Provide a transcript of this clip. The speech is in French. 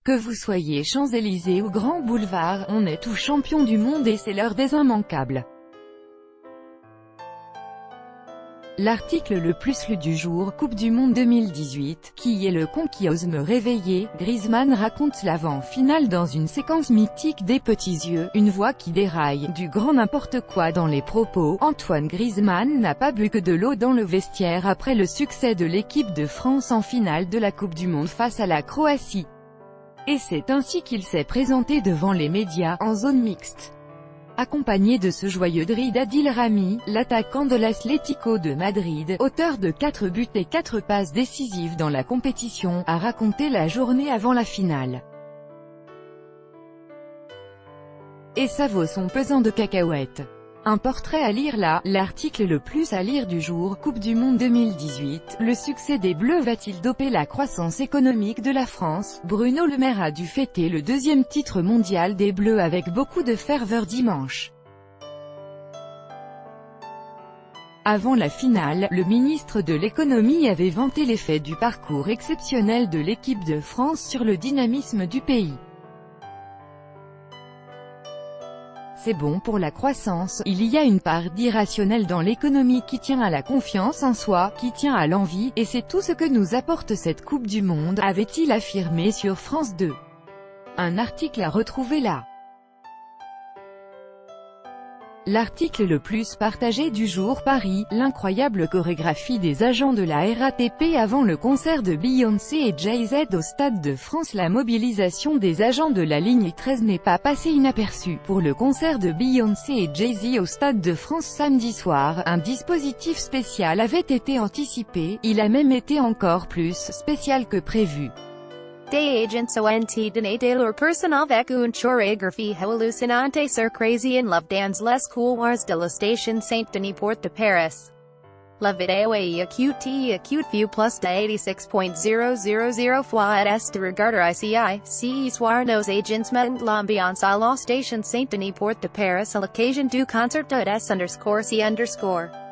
Que vous soyez Champs-Élysées ou Grand Boulevard, on est tous champions du monde et c'est l'heure des immanquables. L'article le plus lu du jour, Coupe du Monde 2018, qui est le con qui ose me réveiller? Griezmann raconte l'avant-finale dans une séquence mythique des petits yeux, une voix qui déraille, du grand n'importe quoi dans les propos. Antoine Griezmann n'a pas bu que de l'eau dans le vestiaire après le succès de l'équipe de France en finale de la Coupe du Monde face à la Croatie. Et c'est ainsi qu'il s'est présenté devant les médias, en zone mixte. Accompagné de ce joyeux dride Adil Rami, l'attaquant de l'Atlético de Madrid, auteur de 4 buts et 4 passes décisives dans la compétition, a raconté la journée avant la finale. Et ça vaut son pesant de cacahuètes. Un portrait à lire là, l'article le plus à lire du jour, Coupe du Monde 2018, le succès des Bleus va-t-il doper la croissance économique de la France? Bruno Le Maire a dû fêter le 2e titre mondial des Bleus avec beaucoup de ferveur dimanche. Avant la finale, le ministre de l'économie avait vanté l'effet du parcours exceptionnel de l'équipe de France sur le dynamisme du pays. C'est bon pour la croissance, il y a une part d'irrationnel dans l'économie qui tient à la confiance en soi, qui tient à l'envie, et c'est tout ce que nous apporte cette Coupe du Monde, avait-il affirmé sur France 2. Un article à retrouver là. L'article le plus partagé du jour, Paris, l'incroyable chorégraphie des agents de la RATP avant le concert de Beyoncé et Jay-Z au Stade de France. La mobilisation des agents de la ligne 13 n'est pas passée inaperçue. Pour le concert de Beyoncé et Jay-Z au Stade de France samedi soir, un dispositif spécial avait été anticipé, il a même été encore plus spécial que prévu. Des agents ont donné de leur personne avec une chorégraphie hallucinante sur Crazy in Love dans les couloirs de la station Saint-Denis Porte de Paris. La vidéo est acute view plus de 86.000 fois est de regarder ici. Ce soir nos agents mettent l'ambiance à la station Saint-Denis Porte de Paris à l'occasion du concert de S_C_.